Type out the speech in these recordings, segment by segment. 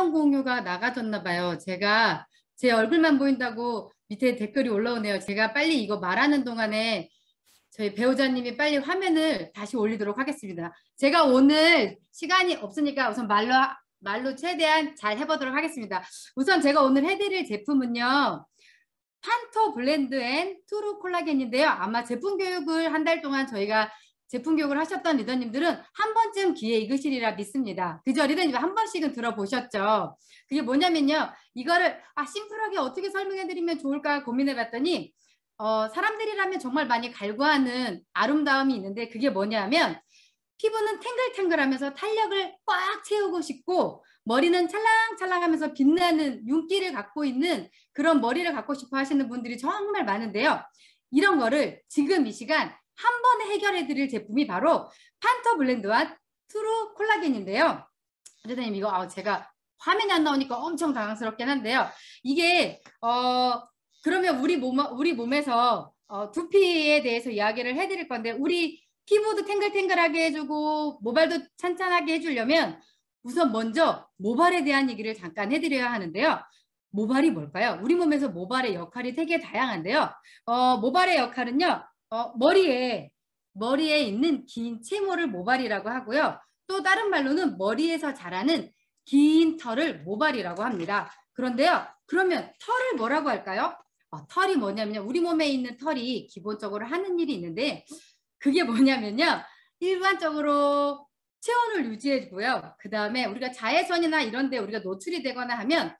화면 공유가 나가졌나 봐요. 제가 제 얼굴만 보인다고 밑에 댓글이 올라오네요. 제가 빨리 이거 말하는 동안에 저희 배우자님이 빨리 화면을 다시 올리도록 하겠습니다. 제가 오늘 시간이 없으니까 우선 말로 최대한 잘 해보도록 하겠습니다. 우선 제가 오늘 해드릴 제품은요. 판토 블렌드 앤 트루 콜라겐인데요. 아마 제품 교육을 한 달 동안 저희가 제품 교육을 하셨던 리더님들은 한 번쯤 귀에 익으시리라 믿습니다. 그죠? 리더님 한 번씩은 들어보셨죠? 그게 뭐냐면요. 이거를 심플하게 어떻게 설명해드리면 좋을까 고민해봤더니 사람들이라면 정말 많이 갈구하는 아름다움이 있는데 그게 뭐냐면 피부는 탱글탱글하면서 탄력을 꽉 채우고 싶고 머리는 찰랑찰랑하면서 빛나는 윤기를 갖고 있는 그런 머리를 갖고 싶어 하시는 분들이 정말 많은데요. 이런 거를 지금 이 시간 한 번에 해결해 드릴 제품이 바로 판토 블렌드와 트루 콜라겐인데요. 선생님 이거 제가 화면이 안 나오니까 엄청 당황스럽긴 한데요. 이게 그러면 우리 몸에서 두피에 대해서 이야기를 해드릴 건데 우리 피부도 탱글탱글하게 해주고 모발도 찬찬하게 해주려면 우선 먼저 모발에 대한 얘기를 잠깐 해드려야 하는데요. 모발이 뭘까요? 우리 몸에서 모발의 역할이 되게 다양한데요. 모발의 역할은요. 머리에 있는 긴 채모를 모발이라고 하고요. 또 다른 말로는 머리에서 자라는 긴 털을 모발이라고 합니다. 그런데요. 그러면 털을 뭐라고 할까요? 털이 뭐냐면요. 우리 몸에 있는 털이 기본적으로 하는 일이 있는데 그게 뭐냐면요. 일반적으로 체온을 유지해주고요. 그 다음에 우리가 자외선이나 이런 데 우리가 노출이 되거나 하면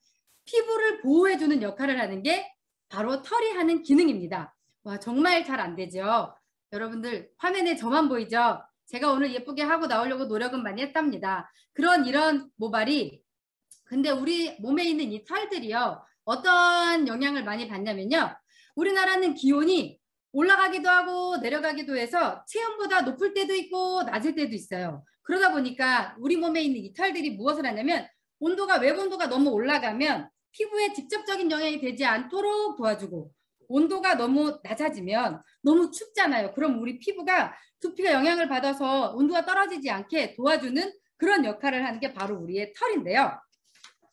피부를 보호해주는 역할을 하는 게 바로 털이 하는 기능입니다. 와, 정말 잘 안 되죠. 여러분들 화면에 저만 보이죠? 제가 오늘 예쁘게 하고 나오려고 노력은 많이 했답니다. 이런 모발이 근데 우리 몸에 있는 이 털들이요. 어떤 영향을 많이 받냐면요. 우리나라는 기온이 올라가기도 하고 내려가기도 해서 체온보다 높을 때도 있고 낮을 때도 있어요. 그러다 보니까 우리 몸에 있는 이 털들이 무엇을 하냐면 외부 온도가 너무 올라가면 피부에 직접적인 영향이 되지 않도록 도와주고 온도가 너무 낮아지면 너무 춥잖아요. 그럼 우리 두피가 영향을 받아서 온도가 떨어지지 않게 도와주는 그런 역할을 하는 게 바로 우리의 털인데요.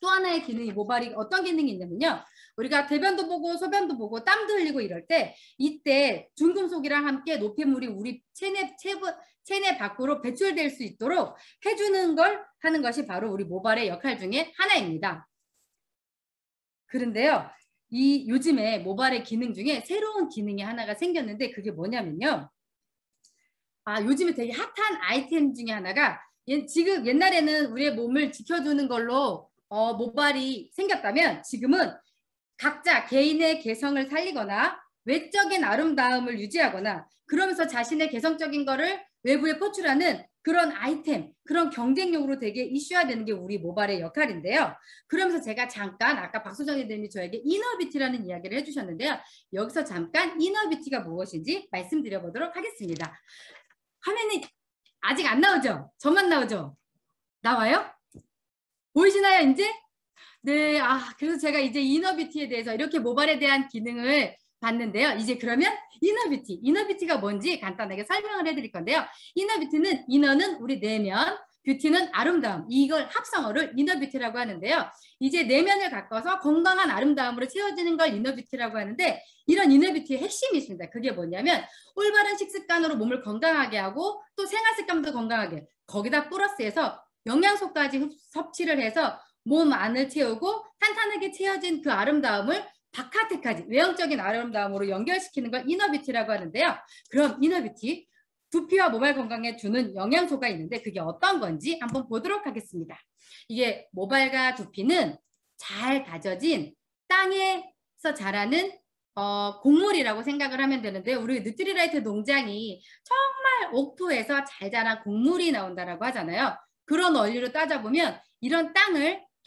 또 하나의 기능이 모발이 어떤 기능이 있냐면요. 우리가 대변도 보고 소변도 보고 땀도 흘리고 이럴 때 이때 중금속이랑 함께 노폐물이 우리 체내 밖으로 배출될 수 있도록 해주는 걸 하는 것이 바로 우리 모발의 역할 중에 하나입니다. 그런데요. 요즘에 모발의 기능 중에 새로운 기능이 하나가 생겼는데 그게 뭐냐면요. 요즘에 되게 핫한 아이템 중에 하나가 지금 옛날에는 우리의 몸을 지켜주는 걸로 모발이 생겼다면 지금은 각자 개인의 개성을 살리거나 외적인 아름다움을 유지하거나 그러면서 자신의 개성적인 거를 외부에 포출하는 그런 아이템, 그런 경쟁력으로 되게 이슈화되는 게 우리 모발의 역할인데요. 그러면서 제가 잠깐 아까 박수정 선생님이 저에게 이너뷰티라는 이야기를 해주셨는데요. 여기서 잠깐 이너뷰티가 무엇인지 말씀드려보도록 하겠습니다. 화면이 아직 안 나오죠? 저만 나오죠? 나와요? 보이시나요, 이제? 네, 그래서 제가 이제 이너뷰티에 대해서 이렇게 모발에 대한 기능을 봤는데요. 이제 그러면 이너뷰티가 뭔지 간단하게 설명을 해드릴 건데요. 이너는 우리 내면, 뷰티는 아름다움. 이걸 합성어를 이너뷰티라고 하는데요. 이제 내면을 가꿔서 건강한 아름다움으로 채워지는 걸 이너뷰티라고 하는데 이런 이너뷰티의 핵심이 있습니다. 그게 뭐냐면 올바른 식습관으로 몸을 건강하게 하고 또 생활습관도 건강하게 거기다 플러스해서 영양소까지 섭취를 해서 몸 안을 채우고 탄탄하게 채워진 그 아름다움을 바깥에까지 외형적인 아름다움으로 연결시키는 걸 이너뷰티라고 하는데요. 그럼 이너뷰티, 두피와 모발 건강에 주는 영양소가 있는데 그게 어떤 건지 한번 보도록 하겠습니다. 이게 모발과 두피는 잘 다져진 땅에서 자라는 곡물이라고 생각을 하면 되는데 우리 뉴트리라이트 농장이 정말 옥토에서 잘 자란 곡물이 나온다라고 하잖아요. 그런 원리로 따져보면 이런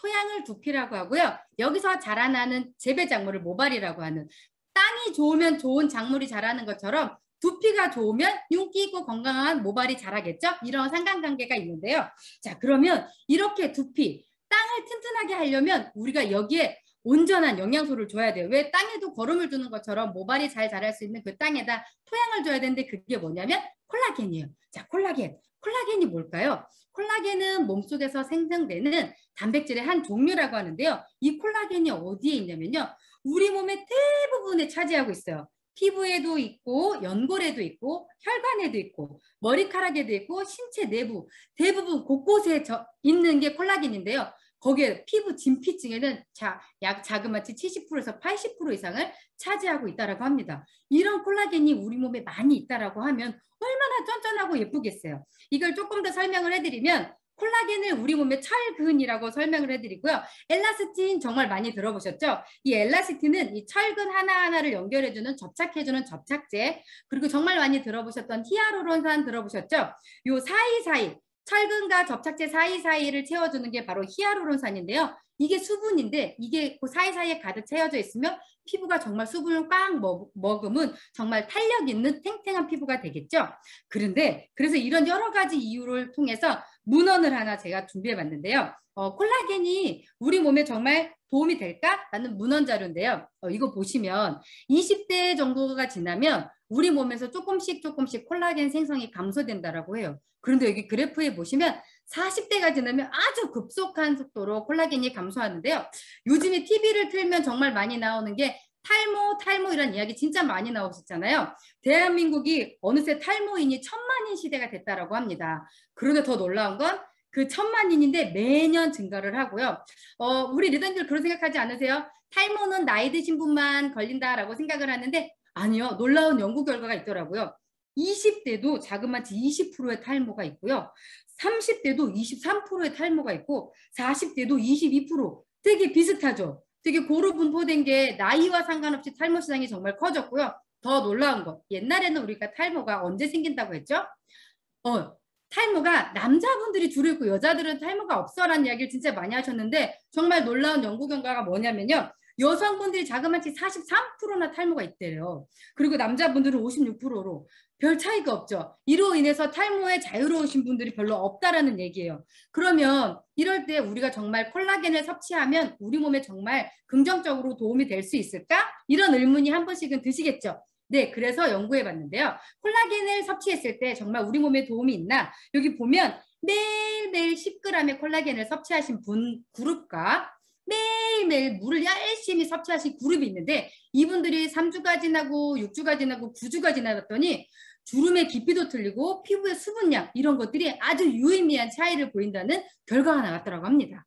토양을 두피라고 하고요. 여기서 자라나는 재배작물을 모발이라고 하는 땅이 좋으면 좋은 작물이 자라는 것처럼 두피가 좋으면 윤기 있고 건강한 모발이 자라겠죠? 이런 상관관계가 있는데요. 자, 그러면 이렇게 땅을 튼튼하게 하려면 우리가 여기에 온전한 영양소를 줘야 돼요. 왜 땅에도 거름을 두는 것처럼 모발이 잘 자랄 수 있는 그 땅에다 토양을 줘야 되는데 그게 뭐냐면 콜라겐이에요. 자, 콜라겐이 뭘까요? 콜라겐은 몸속에서 생성되는 단백질의 한 종류라고 하는데요. 이 콜라겐이 어디에 있냐면요. 우리 몸의 대부분에 차지하고 있어요. 피부에도 있고 연골에도 있고 혈관에도 있고 머리카락에도 있고 신체 내부 대부분 곳곳에 있는 게 콜라겐인데요. 거기에 피부 진피층에는 약 자그마치 70%에서 80% 이상을 차지하고 있다고 합니다. 이런 콜라겐이 우리 몸에 많이 있다고 하면 얼마나 쫀쫀하고 예쁘겠어요. 이걸 조금 더 설명을 해드리면 콜라겐을 우리 몸의 철근이라고 설명을 해드리고요. 엘라스틴 정말 많이 들어보셨죠? 이 엘라스틴은 이 철근 하나하나를 연결해주는 접착해주는 접착제, 그리고 정말 많이 들어보셨던 히아루론산 들어보셨죠? 요 사이사이 철근과 접착제 사이사이를 채워주는 게 바로 히아루론산인데요. 이게 수분인데 이게 그 사이사이에 가득 채워져 있으면 피부가 정말 수분을 꽉 머금은 정말 탄력 있는 탱탱한 피부가 되겠죠. 그런데 그래서 이런 여러 가지 이유를 통해서 문헌을 하나 제가 준비해 봤는데요. 콜라겐이 우리 몸에 정말 도움이 될까라는 문헌 자료인데요. 이거 보시면 20대 정도가 지나면 우리 몸에서 조금씩 콜라겐 생성이 감소된다라고 해요. 그런데 여기 그래프에 보시면 40대가 지나면 아주 급속한 속도로 콜라겐이 감소하는데요. 요즘에 TV를 틀면 정말 많이 나오는 게 탈모 이런 이야기 진짜 많이 나오셨잖아요. 대한민국이 어느새 탈모인이 1000만인 시대가 됐다라고 합니다. 그런데 더 놀라운 건 그 1000만인인데 매년 증가를 하고요. 우리 리더님들 그런 생각하지 않으세요? 탈모는 나이 드신 분만 걸린다라고 생각을 하는데 아니요. 놀라운 연구 결과가 있더라고요. 20대도 자그마치 20%의 탈모가 있고요. 30대도 23%의 탈모가 있고 40대도 22%. 되게 비슷하죠. 되게 고루 분포된 게 나이와 상관없이 탈모 시장이 정말 커졌고요. 더 놀라운 거. 옛날에는 우리가 탈모가 언제 생긴다고 했죠? 탈모가 남자분들이 주로 있고 여자들은 탈모가 없어라는 이야기를 진짜 많이 하셨는데 정말 놀라운 연구 결과가 뭐냐면요. 여성분들이 자그마치 43%나 탈모가 있대요. 그리고 남자분들은 56%로 별 차이가 없죠. 이로 인해서 탈모에 자유로우신 분들이 별로 없다라는 얘기예요. 그러면 이럴 때 우리가 정말 콜라겐을 섭취하면 우리 몸에 정말 긍정적으로 도움이 될 수 있을까? 이런 의문이 한 번씩은 드시겠죠. 네, 그래서 연구해 봤는데요. 콜라겐을 섭취했을 때 정말 우리 몸에 도움이 있나? 여기 보면 매일매일 10g의 콜라겐을 섭취하신 분 그룹과 매일매일 물을 열심히 섭취하신 그룹이 있는데 이분들이 3주가 지나고 6주가 지나고 9주가 지나갔더니 주름의 깊이도 틀리고 피부의 수분량 이런 것들이 아주 유의미한 차이를 보인다는 결과가 나왔다고 합니다.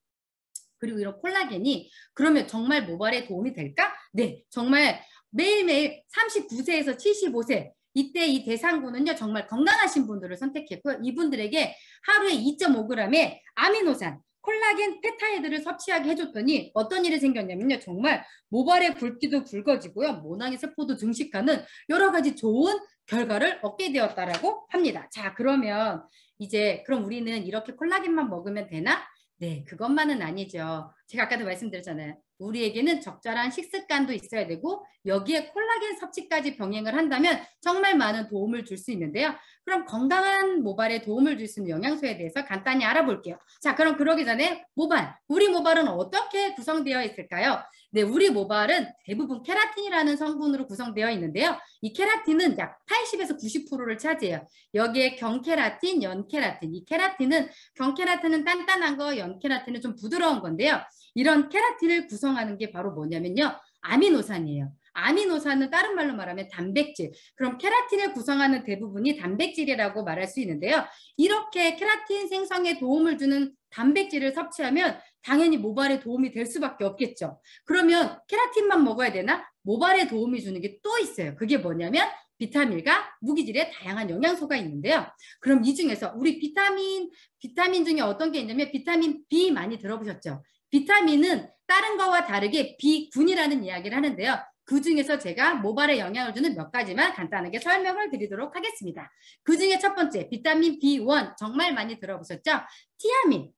그리고 이런 콜라겐이 그러면 정말 모발에 도움이 될까? 네, 정말 매일매일 39세에서 75세 이때 이 대상군은요 정말 건강하신 분들을 선택했고요. 이분들에게 하루에 2.5g의 아미노산 콜라겐 펩타이드를 섭취하게 해줬더니 어떤 일이 생겼냐면요. 정말 모발의 굵기도 굵어지고요. 모낭의 세포도 증식하는 여러 가지 좋은 결과를 얻게 되었다라고 합니다. 자, 그러면 이제 그럼 우리는 이렇게 콜라겐만 먹으면 되나? 네, 그것만은 아니죠. 제가 아까도 말씀드렸잖아요. 우리에게는 적절한 식습관도 있어야 되고 여기에 콜라겐 섭취까지 병행을 한다면 정말 많은 도움을 줄 수 있는데요. 그럼 건강한 모발에 도움을 줄 수 있는 영양소에 대해서 간단히 알아볼게요. 자, 그럼 그러기 전에 모발, 우리 모발은 어떻게 구성되어 있을까요? 네, 우리 모발은 대부분 케라틴이라는 성분으로 구성되어 있는데요. 이 케라틴은 약 80에서 90%를 차지해요. 여기에 경케라틴, 연케라틴. 이 케라틴은 경케라틴은 단단한 거, 연케라틴은 좀 부드러운 건데요. 이런 케라틴을 구성하는 게 바로 뭐냐면요. 아미노산이에요. 아미노산은 다른 말로 말하면 단백질. 그럼 케라틴을 구성하는 대부분이 단백질이라고 말할 수 있는데요. 이렇게 케라틴 생성에 도움을 주는 단백질을 섭취하면 당연히 모발에 도움이 될 수밖에 없겠죠. 그러면 케라틴만 먹어야 되나? 모발에 도움이 주는 게 또 있어요. 그게 뭐냐면 비타민과 무기질의 다양한 영양소가 있는데요. 그럼 이 중에서 우리 비타민 중에 어떤 게 있냐면 비타민 B 많이 들어보셨죠? 비타민은 다른 거와 다르게 B군이라는 이야기를 하는데요. 그 중에서 제가 모발에 영향을 주는 몇 가지만 간단하게 설명을 드리도록 하겠습니다. 그 중에 첫 번째 비타민 B1 정말 많이 들어보셨죠? 티아민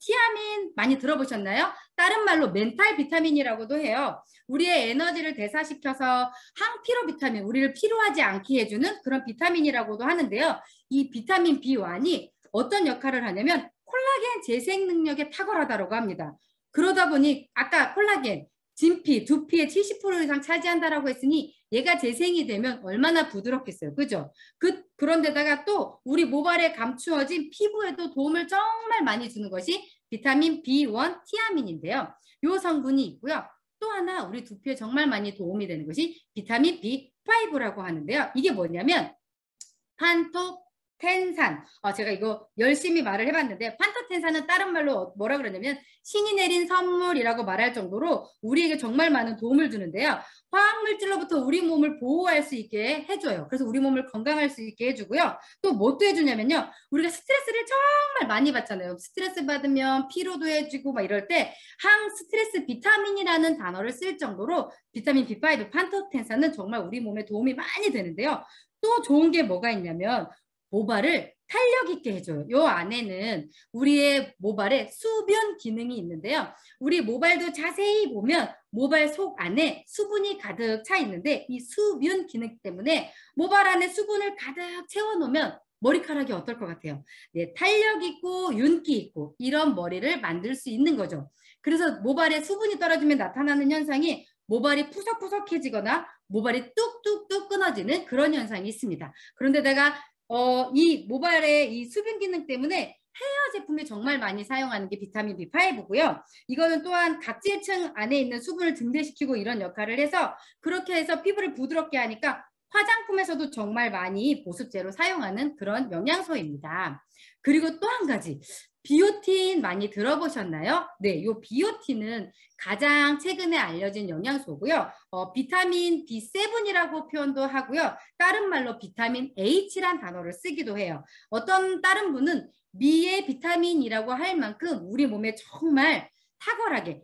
많이 들어보셨나요? 다른 말로 멘탈 비타민이라고도 해요. 우리의 에너지를 대사시켜서 항피로 비타민, 우리를 피로하지 않게 해주는 그런 비타민이라고도 하는데요. 이 비타민 B1이 어떤 역할을 하냐면 콜라겐 재생 능력에 탁월하다고 합니다. 그러다 보니 아까 콜라겐 진피, 두피의 70% 이상 차지한다라고 했으니 얘가 재생이 되면 얼마나 부드럽겠어요. 그죠? 그런데다가 또 우리 모발에 감추어진 피부에도 도움을 정말 많이 주는 것이 비타민 B1 티아민인데요. 이 성분이 있고요. 또 하나 우리 두피에 정말 많이 도움이 되는 것이 비타민 B5라고 하는데요. 이게 뭐냐면 판토텐산. 제가 이거 열심히 말을 해봤는데 판토텐산은 다른 말로 뭐라 그러냐면 신이 내린 선물이라고 말할 정도로 우리에게 정말 많은 도움을 주는데요. 화학물질로부터 우리 몸을 보호할 수 있게 해줘요. 그래서 우리 몸을 건강할 수 있게 해주고요. 또 뭣도 해주냐면요. 우리가 스트레스를 정말 많이 받잖아요. 스트레스 받으면 피로도 해주고 막 이럴 때 항스트레스 비타민이라는 단어를 쓸 정도로 비타민 B5 판토텐산은 정말 우리 몸에 도움이 많이 되는데요. 또 좋은 게 뭐가 있냐면 모발을 탄력 있게 해줘요. 요 안에는 우리의 모발에 수분 기능이 있는데요. 우리 모발도 자세히 보면 모발 속 안에 수분이 가득 차 있는데 이 수분 기능 때문에 모발 안에 수분을 가득 채워놓으면 머리카락이 어떨 것 같아요? 네, 탄력 있고 윤기 있고 이런 머리를 만들 수 있는 거죠. 그래서 모발에 수분이 떨어지면 나타나는 현상이 모발이 푸석푸석해지거나 모발이 뚝뚝뚝 끊어지는 그런 현상이 있습니다. 그런데다가 이 모발의 이 수분 기능 때문에 헤어 제품에 정말 많이 사용하는 게 비타민 B5고요. 이거는 또한 각질층 안에 있는 수분을 증대시키고 이런 역할을 해서 그렇게 해서 피부를 부드럽게 하니까 화장품에서도 정말 많이 보습제로 사용하는 그런 영양소입니다. 그리고 또 한 가지. 비오틴 많이 들어보셨나요? 네, 이 비오틴은 가장 최근에 알려진 영양소고요. 비타민 B7이라고 표현도 하고요. 다른 말로 비타민 H란 단어를 쓰기도 해요. 어떤 다른 분은 미의 비타민이라고 할 만큼 우리 몸에 정말 탁월하게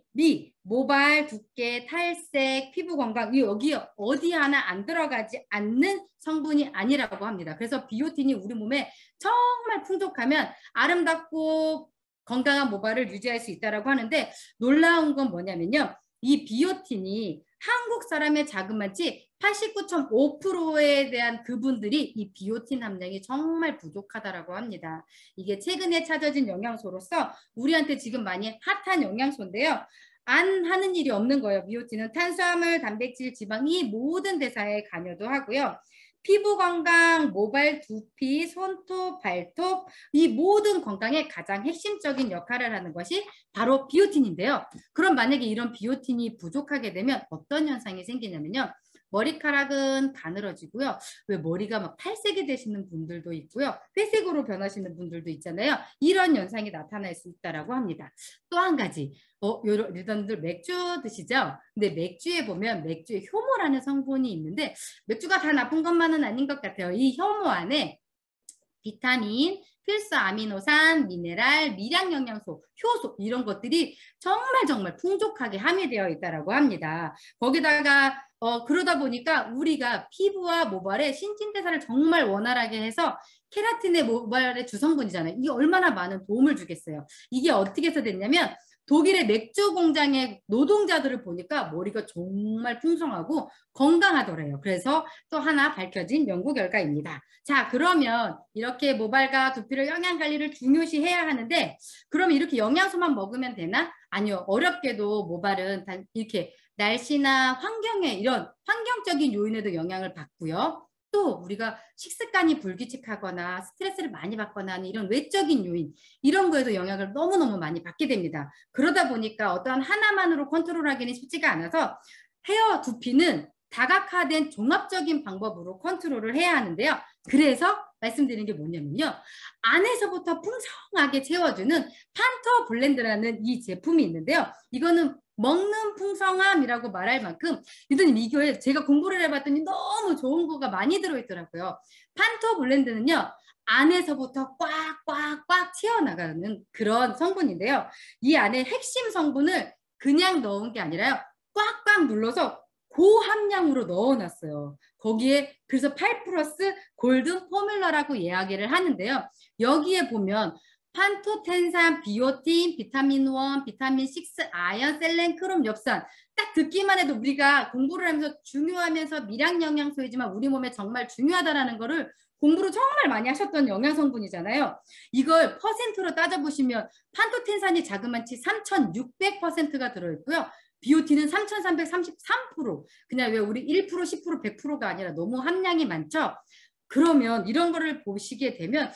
모발 두께, 탈색, 피부 건강 여기 어디 하나 안 들어가지 않는 성분이 아니라고 합니다. 그래서 비오틴이 우리 몸에 정말 풍족하면 아름답고 건강한 모발을 유지할 수 있다고 하는데 놀라운 건 뭐냐면요. 이 비오틴이 한국 사람의 자그마치 89.5%에 대한 그분들이 이 비오틴 함량이 정말 부족하다라고 합니다. 이게 최근에 찾아진 영양소로서 우리한테 지금 많이 핫한 영양소인데요. 안 하는 일이 없는 거예요. 비오틴은 탄수화물, 단백질, 지방 이 모든 대사에 관여도 하고요. 피부 건강, 모발, 두피, 손톱, 발톱 이 모든 건강에 가장 핵심적인 역할을 하는 것이 바로 비오틴인데요. 그럼 만약에 이런 비오틴이 부족하게 되면 어떤 현상이 생기냐면요. 머리카락은 가늘어지고요. 왜 머리가 막 탈색이 되시는 분들도 있고요. 회색으로 변하시는 분들도 있잖아요. 이런 현상이 나타날 수 있다고 합니다. 또 한 가지. 여러분들 맥주 드시죠? 근데 맥주에 보면 맥주에 효모라는 성분이 있는데 맥주가 다 나쁜 것만은 아닌 것 같아요. 이 효모 안에 비타민, 필수 아미노산, 미네랄, 미량 영양소, 효소 이런 것들이 정말 풍족하게 함유되어 있다고 합니다. 거기다가 그러다 보니까 우리가 피부와 모발의 신진대사를 정말 원활하게 해서 케라틴의 모발의 주성분이잖아요. 이게 얼마나 많은 도움을 주겠어요. 이게 어떻게 해서 됐냐면 독일의 맥주 공장의 노동자들을 보니까 머리가 정말 풍성하고 건강하더래요. 그래서 또 하나 밝혀진 연구 결과입니다. 자, 그러면 이렇게 모발과 두피를 영양 관리를 중요시 해야 하는데 그럼 이렇게 영양소만 먹으면 되나? 아니요. 어렵게도 모발은 이렇게 날씨나 환경에 이런 환경적인 요인에도 영향을 받고요. 또 우리가 식습관이 불규칙하거나 스트레스를 많이 받거나 하는 이런 외적인 요인 이런 거에도 영향을 너무너무 많이 받게 됩니다. 그러다 보니까 어떠한 하나만으로 컨트롤하기는 쉽지가 않아서 헤어 두피는 다각화된 종합적인 방법으로 컨트롤을 해야 하는데요. 그래서 말씀드리는 게 뭐냐면요. 안에서부터 풍성하게 채워주는 판터 블렌드라는 이 제품이 있는데요. 이거는 먹는 풍성함이라고 말할 만큼 유도님 이거에 제가 공부를 해봤더니 너무 좋은 거가 많이 들어있더라고요. 판토 블렌드는요. 안에서부터 꽉꽉꽉 채워나가는 그런 성분인데요. 이 안에 핵심 성분을 그냥 넣은 게 아니라요. 꽉꽉 눌러서 고함량으로 넣어놨어요. 거기에 그래서 8 플러스 골든 포뮬러라고 이야기를 하는데요. 여기에 보면 판토텐산, 비오틴, 비타민 1, 비타민 6, 아연, 셀렌, 크롬, 엽산 딱 듣기만 해도 우리가 공부를 하면서 중요하면서 미량 영양소이지만 우리 몸에 정말 중요하다라는 거를 공부를 정말 많이 하셨던 영양 성분이잖아요. 이걸 퍼센트로 따져보시면 판토텐산이 자그마치 3,600%가 들어있고요. BOT는 3,333%. 그냥 왜 우리 1%, 10%, 100%가 아니라 너무 함량이 많죠? 그러면 이런 거를 보시게 되면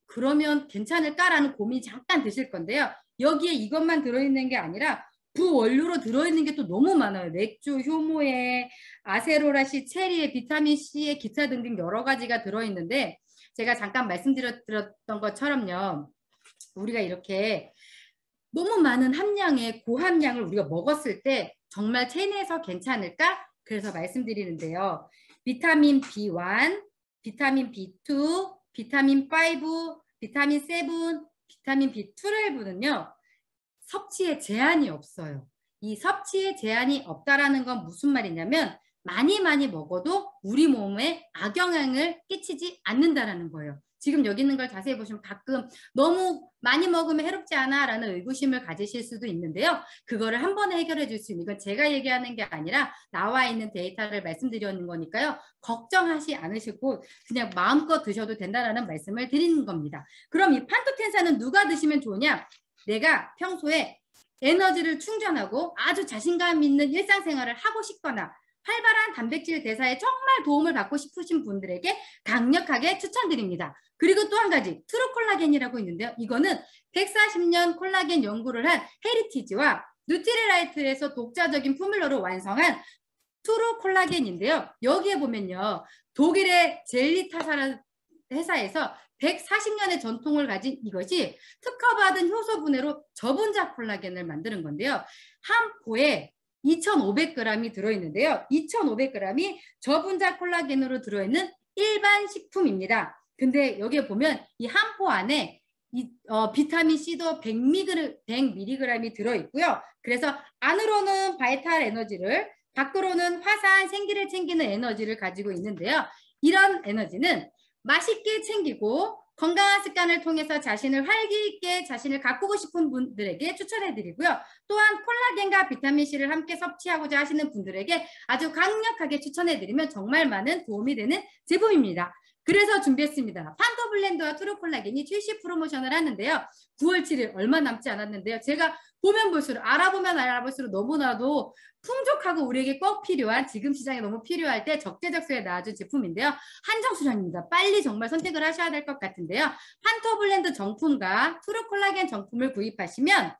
그러면 괜찮을까라는 고민이 잠깐 드실 건데요. 여기에 이것만 들어있는 게 아니라 부원료로 들어있는 게 또 너무 많아요. 맥주, 효모에, 아세로라시, 체리에, 비타민C에 기타 등등 여러 가지가 들어있는데 제가 잠깐 말씀드렸던 것처럼요. 우리가 이렇게 너무 많은 함량의 고함량을 우리가 먹었을 때 정말 체내에서 괜찮을까? 그래서 말씀드리는데요. 비타민 B1, 비타민 B2, 비타민 5, 비타민 7, 비타민 B12는요. 섭취에 제한이 없어요. 이 섭취에 제한이 없다라는 건 무슨 말이냐면 많이 먹어도 우리 몸에 악영향을 끼치지 않는다라는 거예요. 지금 여기 있는 걸 자세히 보시면 가끔 너무 많이 먹으면 해롭지 않아 라는 의구심을 가지실 수도 있는데요. 그거를 한 번에 해결해 줄 수 있는 이건 제가 얘기하는 게 아니라 나와 있는 데이터를 말씀드리는 거니까요. 걱정하지 않으시고 그냥 마음껏 드셔도 된다라는 말씀을 드리는 겁니다. 그럼 이 판토텐산은 누가 드시면 좋으냐? 내가 평소에 에너지를 충전하고 아주 자신감 있는 일상생활을 하고 싶거나 활발한 단백질 대사에 정말 도움을 받고 싶으신 분들에게 강력하게 추천드립니다. 그리고 또 한 가지 트루콜라겐이라고 있는데요. 이거는 140년 콜라겐 연구를 한 헤리티지와 누트리라이트에서 독자적인 포뮬러로 완성한 트루콜라겐인데요. 여기에 보면요. 독일의 젤리타사라는 회사에서 140년의 전통을 가진 이것이 특허받은 효소 분해로 저분자 콜라겐을 만드는 건데요. 한 포에 2,500g이 들어있는데요. 2,500g이 저분자 콜라겐으로 들어있는 일반 식품입니다. 근데 여기에 보면 이 한 포 안에 비타민 C도 100mg이 들어있고요. 그래서 안으로는 바이탈 에너지를, 밖으로는 화산, 생기를 챙기는 에너지를 가지고 있는데요. 이런 에너지는 맛있게 챙기고 건강한 습관을 통해서 자신을 활기 있게 자신을 가꾸고 싶은 분들에게 추천해드리고요. 또한 콜라겐과 비타민C를 함께 섭취하고자 하시는 분들에게 아주 강력하게 추천해드리면 정말 많은 도움이 되는 제품입니다. 그래서 준비했습니다. 판토블렌드와 트루콜라겐이 출시 프로모션을 하는데요. 9월 7일 얼마 남지 않았는데요. 제가 보면 볼수록 알아보면 알아볼수록 너무나도 풍족하고 우리에게 꼭 필요한 지금 시장에 너무 필요할 때 적재적소에 나와준 제품인데요. 한정 수량입니다. 빨리 정말 선택을 하셔야 될 것 같은데요. 판토블렌드 정품과 트루콜라겐 정품을 구입하시면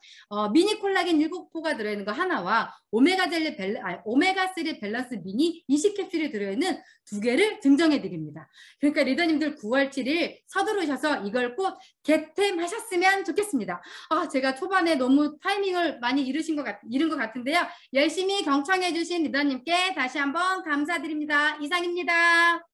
미니 콜라겐 7포가 들어있는 거 하나와 오메가3 밸런스 미니 20캡슐이 들어있는 2개를 증정해 드립니다. 그러니까 리더님들 9월 7일 서두르셔서 이걸 꼭 겟템하셨으면 좋겠습니다. 제가 초반에 너무 타이밍을 많이 잃은 것 같은데요. 열심히 경청해 주신 리더님께 다시 한번 감사드립니다. 이상입니다.